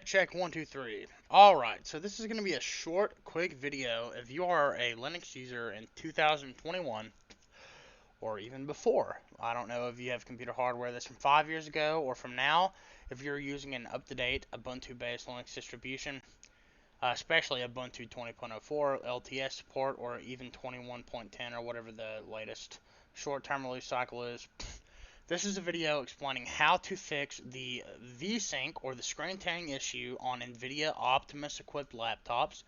Check, 1, 2, 3. Alright, so this is going to be a short, quick video. If you are a Linux user in 2021, or even before, I don't know if you have computer hardware that's from 5 years ago or from now, if you're using an up-to-date Ubuntu-based Linux distribution, especially Ubuntu 20.04, LTS support, or even 21.10, or whatever the latest short-term release cycle is. This is a video explaining how to fix the VSync or the screen tearing issue on nvidia Optimus equipped laptops.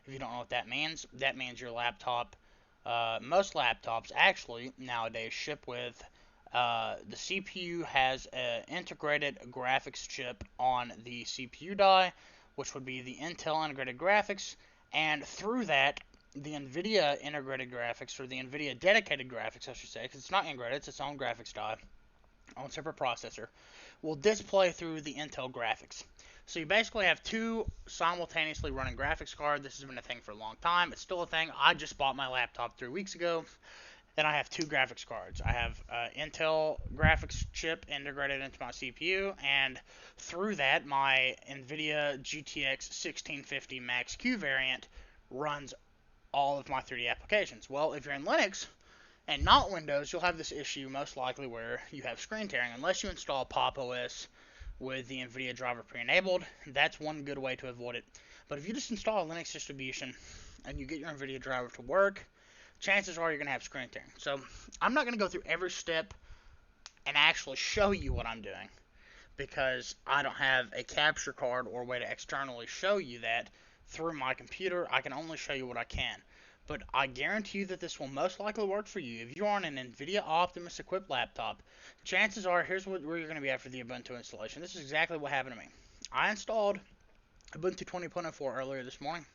If you don't know what that means your laptop, most laptops actually nowadays ship with the CPU has an integrated graphics chip on the CPU die, which would be the Intel integrated graphics, and through that the NVIDIA integrated graphics, or the NVIDIA dedicated graphics I should say, because it's not integrated, it's its own graphics die on a separate processor, will display through the Intel graphics. So you basically have two simultaneously running graphics cards. This has been a thing for a long time. It's still a thing. I just bought my laptop 3 weeks ago, and I have two graphics cards. I have Intel graphics chip integrated into my CPU, and through that, my NVIDIA GTX 1650 Max-Q variant runs all of my 3D applications. Well, if you're in Linux, and not Windows, you'll have this issue most likely where you have screen tearing. Unless you install Pop! OS with the NVIDIA driver pre-enabled, that's one good way to avoid it. But if you just install a Linux distribution and you get your NVIDIA driver to work, chances are you're going to have screen tearing. So I'm not going to go through every step and actually show you what I'm doing, because I don't have a capture card or a way to externally show you that through my computer. I can only show you what I can. But I guarantee you that this will most likely work for you. If you're on an NVIDIA Optimus equipped laptop, chances are, here's where you're going to be after the Ubuntu installation. This is exactly what happened to me. I installed Ubuntu 20.04 earlier this morning,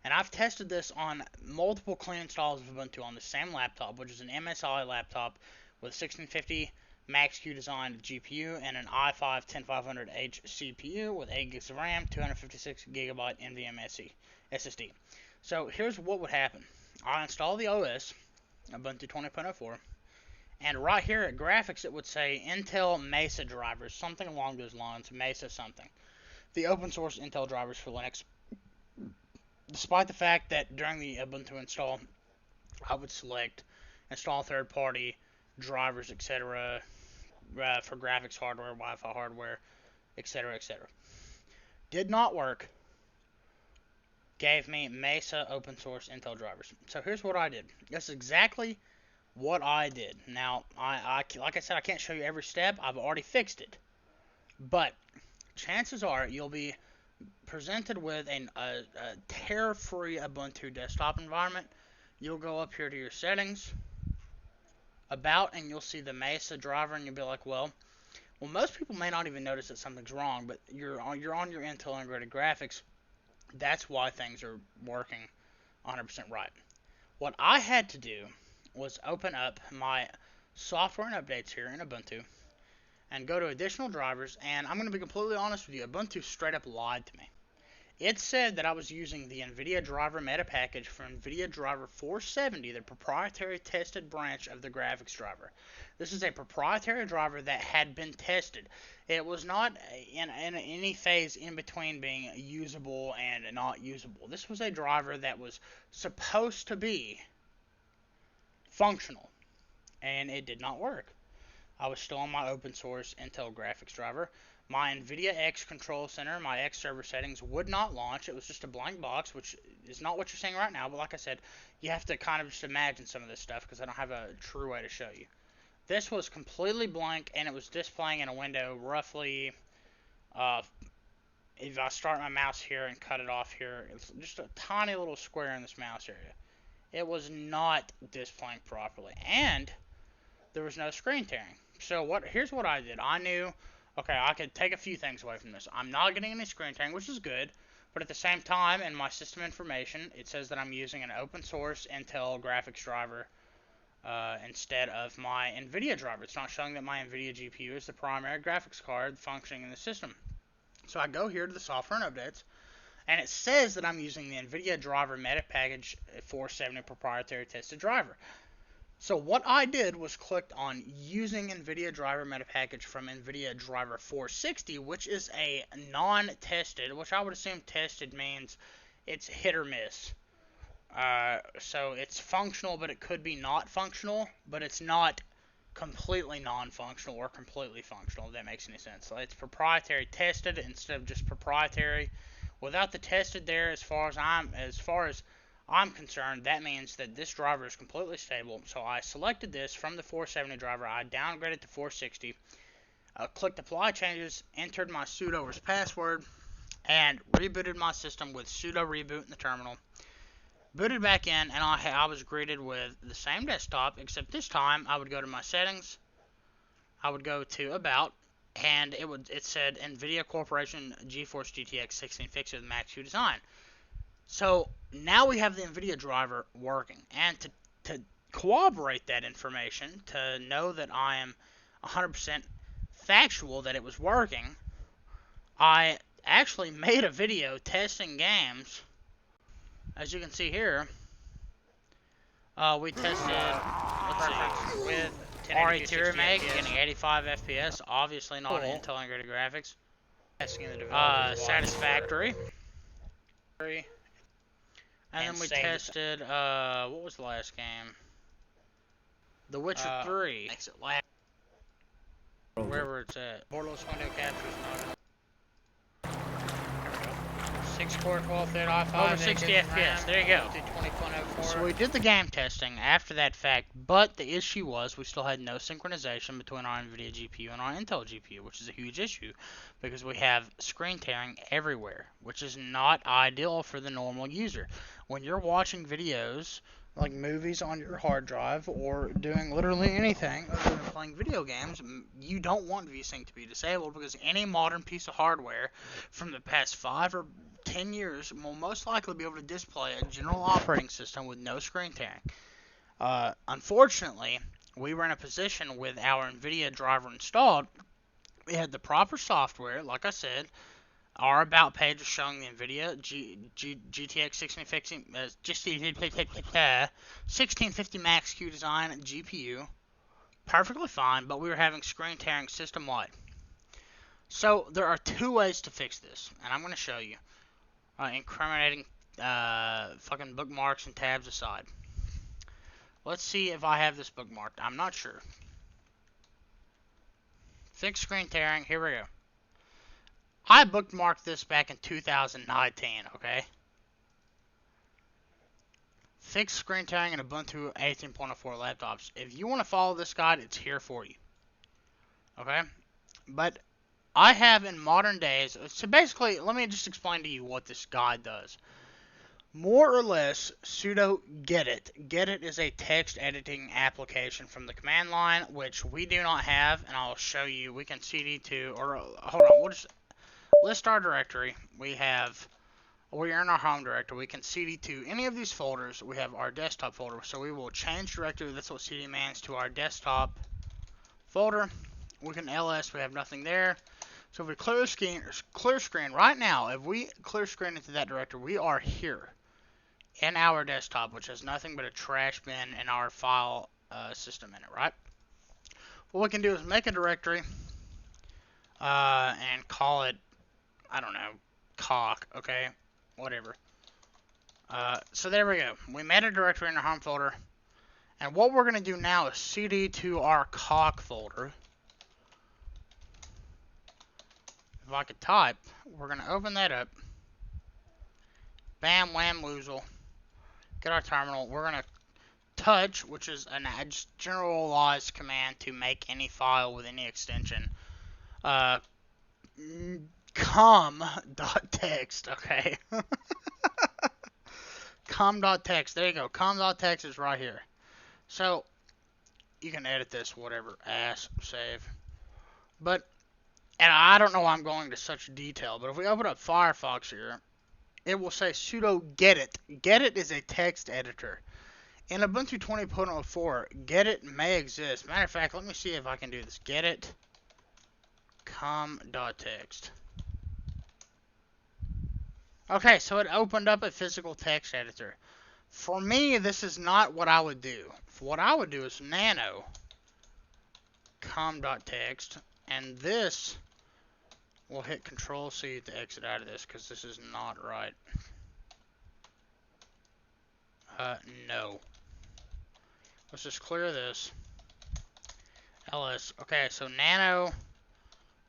and I've tested this on multiple clean installs of Ubuntu on the same laptop, which is an MSI laptop with 1650 Max-Q designed GPU and an i5-10500H CPU with 8 gigs of RAM, 256 gigabyte NVMe SSD. So here's what would happen. I install the OS, Ubuntu 20.04, and right here at graphics it would say Intel Mesa drivers, something along those lines, Mesa something. The open source Intel drivers for Linux. Despite the fact that during the Ubuntu install, I would select install third party drivers, etc., for graphics hardware, Wi-Fi hardware, etc., etc. Did not work. Gave me Mesa open source Intel drivers. So here's what I did. That's exactly what I did. Now, like I said, I can't show you every step. I've already fixed it. But chances are you'll be presented with a tear-free Ubuntu desktop environment. You'll go up here to your settings, about, and you'll see the Mesa driver, and you'll be like, well, most people may not even notice that something's wrong, but you're on your Intel integrated graphics. That's why things are working 100% right. What I had to do was open up my software and updates here in Ubuntu and go to additional drivers, and I'm going to be completely honest with you, Ubuntu straight up lied to me. It said that I was using the NVIDIA driver meta package for NVIDIA driver 470, the proprietary tested branch of the graphics driver. This is a proprietary driver that had been tested. It was not in any phase in between being usable and not usable. This was a driver that was supposed to be functional, and it did not work. I was still on my open source Intel graphics driver. My NVIDIA X Control Center, my X server settings would not launch. It was just a blank box, which is not what you're seeing right now. But like I said, you have to kind of just imagine some of this stuff because I don't have a true way to show you. This was completely blank, and it was displaying in a window roughly, if I start my mouse here and cut it off here, it's just a tiny little square in this mouse area. It was not displaying properly, and there was no screen tearing. So here's what I did. I knew, okay, I could take a few things away from this. I'm not getting any screen tearing, which is good, but at the same time, in my system information, it says that I'm using an open source Intel graphics driver instead of my NVIDIA driver. It's not showing that my NVIDIA GPU is the primary graphics card functioning in the system. So I go here to the software and updates, and it says that I'm using the NVIDIA driver meta package 470 proprietary tested driver. So what I did was clicked on using NVIDIA driver meta package from NVIDIA driver 460, which is a non-tested, which I would assume tested means it's hit or miss. So it's functional, but it could be not functional, but it's not completely non-functional or completely functional, if that makes any sense. So it's proprietary tested instead of just proprietary. Without the tested there, as far as I'm concerned, that means that this driver is completely stable. So I selected this from the 470 driver. I downgraded to 460. Clicked apply changes, entered my sudo as password, and rebooted my system with sudo reboot in the terminal. Booted back in, and I was greeted with the same desktop, except this time I would go to my settings, I would go to about, and it said NVIDIA Corporation GeForce GTX 1650 with Max Q design. So now we have the NVIDIA driver working, and to corroborate that information, to know that I am 100% factual that it was working, I actually made a video testing games. As you can see here, we tested, let's see, with RE2 remake, getting 85 FPS, obviously not Intel integrated graphics. Satisfactory. And then we tested, what was the last game? The Witcher 3. Makes it last. Wherever it's at. Borderless window capture is not 6-core 12-bit i5, over 60 FPS. There you go. So we did the game testing after that fact, but the issue was we still had no synchronization between our NVIDIA GPU and our Intel GPU, which is a huge issue because we have screen tearing everywhere, which is not ideal for the normal user. When you're watching videos like movies on your hard drive or doing literally anything other than playing video games, you don't want VSync to be disabled because any modern piece of hardware from the past 5 or 10 years will most likely be able to display a general operating system with no screen tearing. Unfortunately, we were in a position with our NVIDIA driver installed. We had the proper software, like I said. Our about page is showing the NVIDIA GTX 1650 Max Q design GPU. Perfectly fine, but we were having screen tearing system-wide. So there are 2 ways to fix this, and I'm going to show you. Incriminating fucking bookmarks and tabs aside. Let's see if I have this bookmarked. I'm not sure. Fix screen tearing. Here we go. I bookmarked this back in 2019, okay? Fix screen tearing in Ubuntu 18.04 laptops. If you want to follow this guide, it's here for you. Okay? But I have in modern days, so basically, let me just explain to you what this guide does. More or less, sudo gedit. Gedit is a text editing application from the command line, which we do not have, and I'll show you. We can cd to, or hold on, we'll just list our directory. We're in our home directory. We can cd to any of these folders. We have our desktop folder, so we will change directory. That's what cd means, to our desktop folder. We can ls. We have nothing there. So if we clear screen right now, if we clear screen into that directory, we are here in our desktop, which has nothing but a trash bin and our file system in it, right? What we can do is make a directory and call it, I don't know, cock, okay? Whatever. So there we go. We made a directory in our home folder. And what we're going to do now is cd to our cock folder. If I could type, we're going to open that up. Bam, wham, woozle. Get our terminal. We're going to touch, which is a generalized command to make any file with any extension. Com.txt, okay? Com.txt, there you go. Com.txt is right here. So, you can edit this, whatever, save. But, and I don't know why I'm going to such detail, but if we open up Firefox here, it will say sudo gedit. Gedit is a text editor. In Ubuntu 20.04, gedit may exist. Matter of fact, let me see if I can do this. Gedit com.txt. Okay, so it opened up a physical text editor. For me, this is not what I would do. What I would do is nano com.txt, and this will hit Control C to exit out of this because this is not right. No. Let's just clear this. ls. Okay, so nano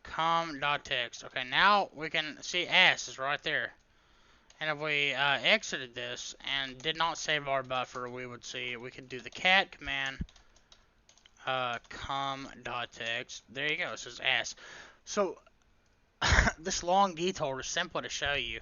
com.txt. Okay, now we can see s is right there. And if we exited this and did not save our buffer, we would see we could do the cat command com.txt. There you go, it says s. So this long detour is simply to show you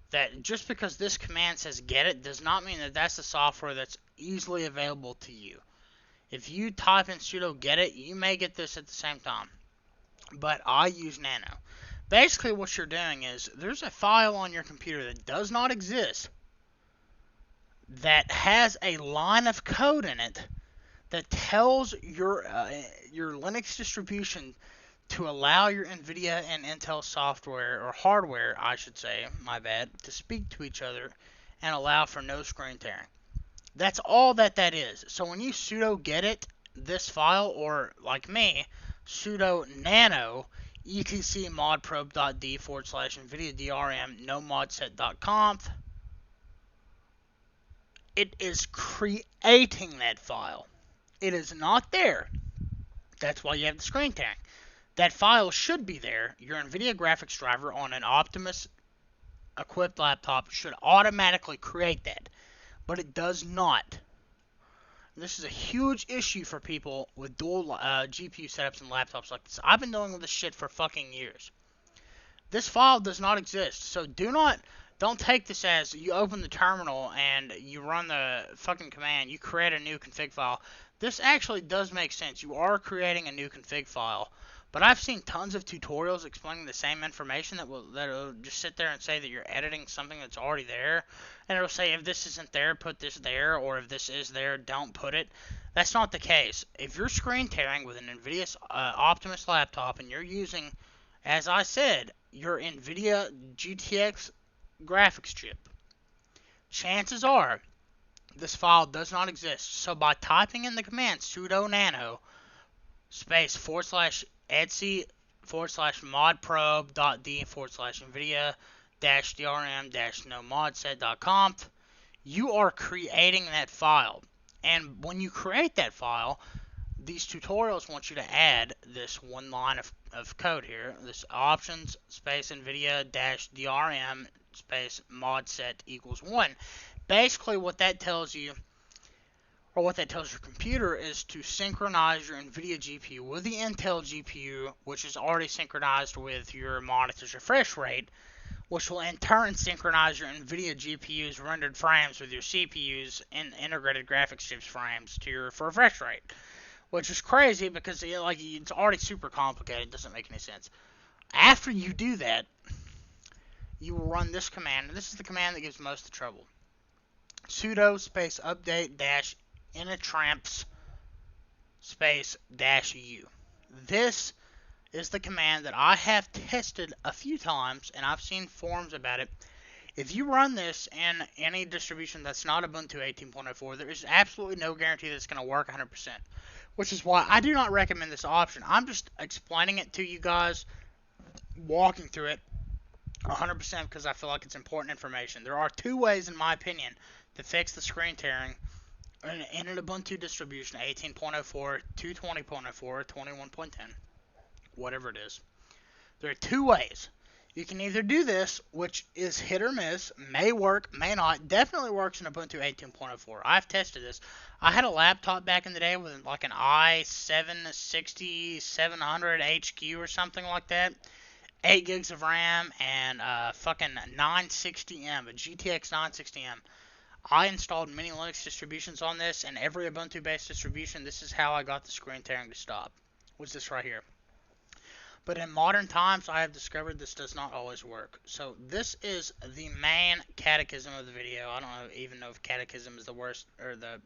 that just because this command says get it does not mean that that's the software that's easily available to you. If you type in sudo get it, you may get this at the same time. But I use nano. Basically what you're doing is there's a file on your computer that does not exist that has a line of code in it that tells your Linux distribution to allow your NVIDIA and Intel software, or hardware, I should say, my bad, to speak to each other and allow for no screen tearing. That's all that is. So when you sudo get it, this file, or like me, sudo nano etc modprobe.d / NVIDIA DRM no modset.conf, it is creating that file. It is not there. That's why you have the screen tearing. That file should be there. Your NVIDIA graphics driver on an Optimus equipped laptop should automatically create that, but it does not. This is a huge issue for people with dual GPU setups and laptops like this. I've been dealing with this shit for fucking years. This file does not exist, so don't take this as you open the terminal and you run the fucking command, you create a new config file. This actually does make sense. You are creating a new config file. But I've seen tons of tutorials explaining the same information that'll just sit there and say that you're editing something that's already there. And it'll say if this isn't there, put this there, or if this is there, don't put it. That's not the case. If you're screen tearing with an NVIDIA Optimus laptop and you're using, as I said, your NVIDIA GTX graphics chip, chances are this file does not exist. So by typing in the command sudo nano space / etc / modprobe.d / NVIDIA DRM no modset.conf, you are creating that file. And when you create that file, these tutorials want you to add this one line of code here, this options space NVIDIA DRM space modset equals 1. Basically what that tells you, or what that tells your computer, is to synchronize your NVIDIA GPU with the Intel GPU, which is already synchronized with your monitor's refresh rate, which will in turn synchronize your NVIDIA GPU's rendered frames with your CPU's integrated graphics chips frames to your refresh rate. Which is crazy because it's already super complicated. It doesn't make any sense. After you do that, you will run this command. And this is the command that gives most of the trouble. Sudo space update dash initramps space dash u. This is the command that I have tested a few times, and I've seen forums about it. If you run this in any distribution that's not Ubuntu 18.04, there is absolutely no guarantee that it's going to work 100%. Which is why I do not recommend this option. I'm just explaining it to you guys, walking through it 100% because I feel like it's important information. There are two ways, in my opinion, to fix the screen tearing in an Ubuntu distribution, 18.04, 220.04, or 21.10, whatever it is. There are two ways. You can either do this, which is hit or miss, may work, may not, definitely works in Ubuntu 18.04. I've tested this. I had a laptop back in the day with like an i7-60 700 HQ or something like that, 8 gigs of RAM, and fucking 960M, a GTX 960M. I installed many Linux distributions on this, and every Ubuntu-based distribution, this is how I got the screen tearing to stop, was this right here. But in modern times, I have discovered this does not always work. So this is the main catechism of the video. I don't even know if catechism is the worst or the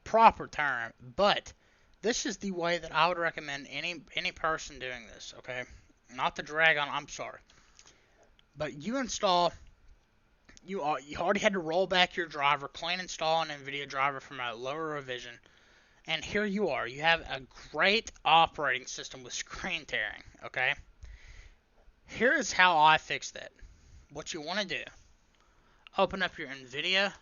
proper term, but this is the way that I would recommend any person doing this, okay? Not to drag on, I'm sorry. But you install you already had to roll back your driver, clean install an NVIDIA driver from a lower revision, and here you are. You have a great operating system with screen tearing, okay? Here is how I fix that. What you want to do, open up your NVIDIA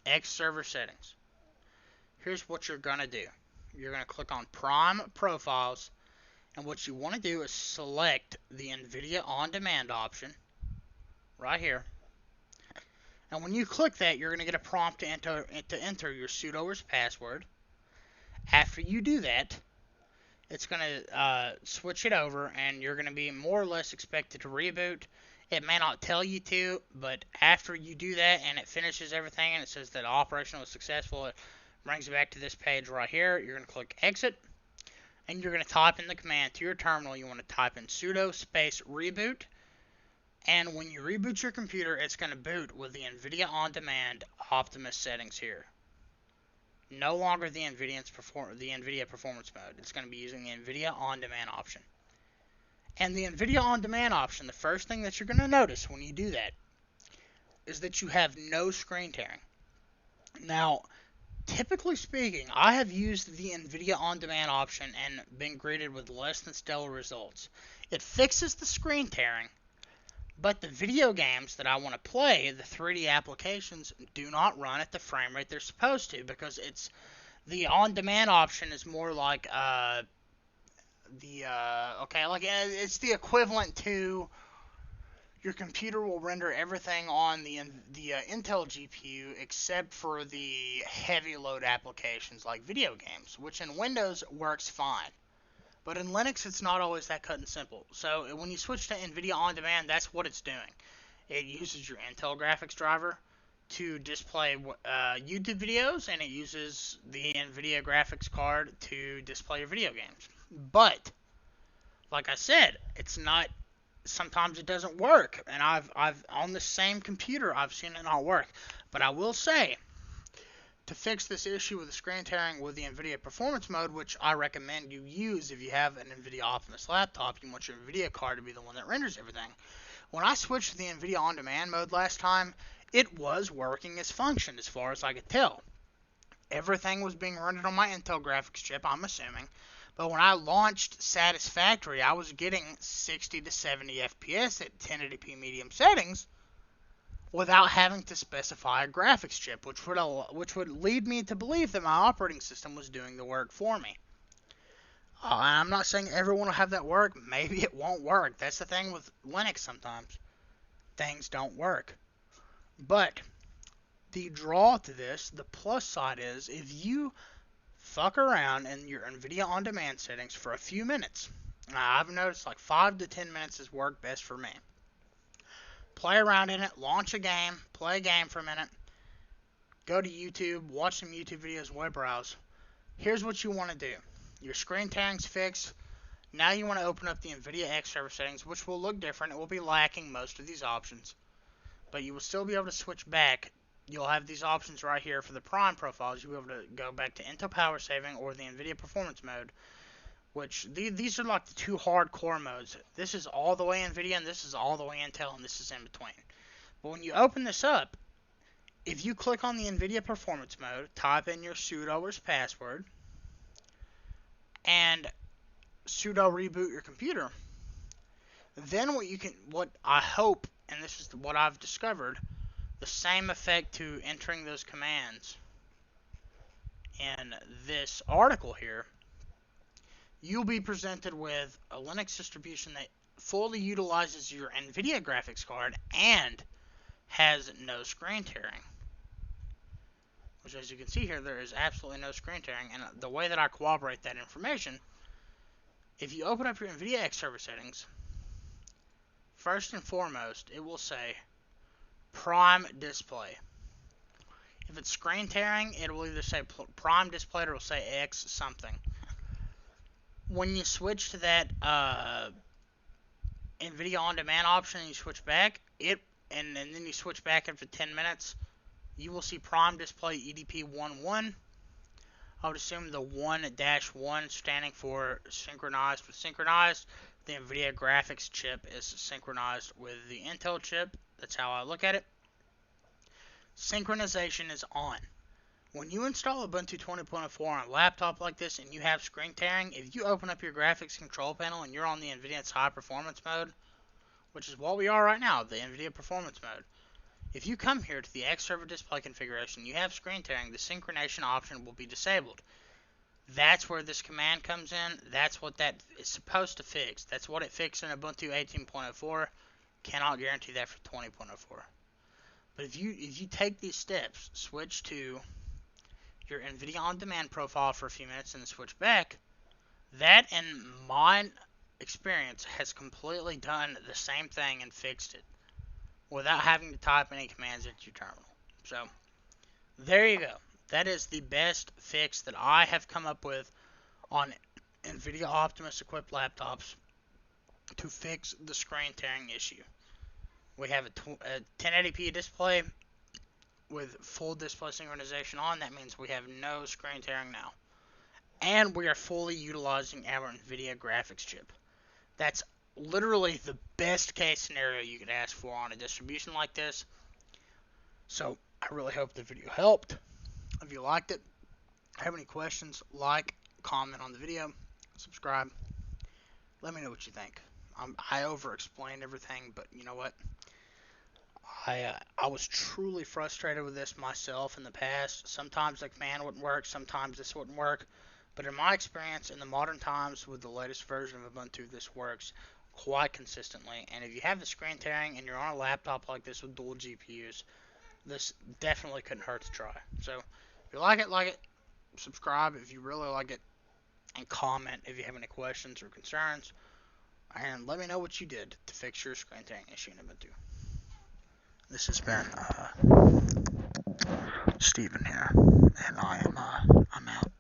X server settings. Here's what you're going to do. You're going to click on Prime Profiles, and what you want to do is select the NVIDIA On Demand option right here. And when you click that, you're going to get a prompt to enter your sudo or password. After you do that, it's going to switch it over, and you're going to be more or less expected to reboot. It may not tell you to, but after you do that and it finishes everything and it says that operation was successful, it brings you back to this page right here. You're going to click Exit, and you're going to type in the command to your terminal. You want to type in sudo space reboot. And when you reboot your computer, it's going to boot with the NVIDIA On Demand Optimus settings here. No longer the NVIDIA Performance Mode. It's going to be using the NVIDIA On Demand option. And the NVIDIA On Demand option, the first thing that you're going to notice when you do that is that you have no screen tearing. Now, typically speaking, I have used the NVIDIA On Demand option and been greeted with less than stellar results. It fixes the screen tearing, but the video games that I want to play, the 3D applications, do not run at the frame rate they're supposed to, because it's the on-demand option is more like it's the equivalent to your computer will render everything on the Intel GPU except for the heavy load applications like video games, which in Windows works fine. But in Linux, it's not always that cut and simple. So when you switch to NVIDIA On Demand, that's what it's doing. It uses your Intel graphics driver to display YouTube videos, and it uses the NVIDIA graphics card to display your video games. But, like I said, it's not. Sometimes it doesn't work, and I've on the same computer, I've seen it not work. But I will say, to fix this issue with the screen tearing with the NVIDIA Performance Mode, which I recommend you use if you have an NVIDIA Optimus laptop, you want your NVIDIA card to be the one that renders everything. When I switched to the NVIDIA On Demand mode last time, it was working as function as far as I could tell. Everything was being rendered on my Intel graphics chip, I'm assuming. But when I launched Satisfactory, I was getting 60 to 70 FPS at 1080p medium settings, without having to specify a graphics chip, which would lead me to believe that my operating system was doing the work for me. And I'm not saying everyone will have that work. Maybe it won't work. That's the thing with Linux sometimes. Things don't work. But the draw to this, the plus side is, if you fuck around in your NVIDIA On Demand settings for a few minutes, I've noticed like 5 to 10 minutes has worked best for me. Play around in it, launch a game, play a game for a minute, go to YouTube, watch some YouTube videos, web browse. Here's what you want to do. Your screen tearing's fixed. Now you want to open up the NVIDIA X server settings, which will look different. It will be lacking most of these options, but you will still be able to switch back. You'll have these options right here for the Prime profiles. You'll be able to go back to Intel Power Saving or the NVIDIA Performance Mode, which these are like the two hardcore modes. This is all the way NVIDIA, and this is all the way Intel, and this is in between. But when you open this up, if you click on the NVIDIA Performance Mode, type in your sudo or password, and sudo reboot your computer, then what I hope, and this is what I've discovered, the same effect to entering those commands in this article here, you'll be presented with a Linux distribution that fully utilizes your NVIDIA graphics card and has no screen tearing. Which, as you can see here, there is absolutely no screen tearing. And the way that I corroborate that information, if you open up your NVIDIA X server settings, first and foremost, it will say Prime Display. If it's screen tearing, it will either say Prime Display or it will say X something. When you switch to that NVIDIA On Demand option and you switch back, and then you switch back after 10 minutes, you will see Prime Display EDP11. I would assume the 1-1 standing for synchronized with synchronized. The NVIDIA graphics chip is synchronized with the Intel chip. That's how I look at it. synchronization is on. When you install Ubuntu 20.04 on a laptop like this and you have screen tearing, if you open up your graphics control panel and you're on the NVIDIA's high performance mode, which is what we are right now, the NVIDIA performance mode, if you come here to the X server display configuration, you have screen tearing, the synchronization option will be disabled. That's where this command comes in. That's what that is supposed to fix. That's what it fixed in Ubuntu 18.04. Cannot guarantee that for 20.04. But if you take these steps, switch to your NVIDIA On Demand profile for a few minutes and then switch back, that in my experience has completely done the same thing and fixed it without having to type any commands into your terminal. So there you go. That is the best fix that I have come up with on NVIDIA Optimus equipped laptops to fix the screen tearing issue. We have a 1080p display with full display synchronization on. That means we have no screen tearing now. And we are fully utilizing our NVIDIA graphics chip. That's literally the best case scenario you could ask for on a distribution like this. So I really hope the video helped. If you liked it, have any questions, like, comment on the video, subscribe. Let me know what you think. I over-explained everything, but you know what? I was truly frustrated with this myself in the past. Sometimes the command wouldn't work, sometimes this wouldn't work. But in my experience, in the modern times with the latest version of Ubuntu, this works quite consistently. And if you have the screen tearing and you're on a laptop like this with dual GPUs, this definitely couldn't hurt to try. So if you like it, subscribe if you really like it, and comment if you have any questions or concerns. And let me know what you did to fix your screen tearing issue in Ubuntu. This has been Steven here, and I'm out.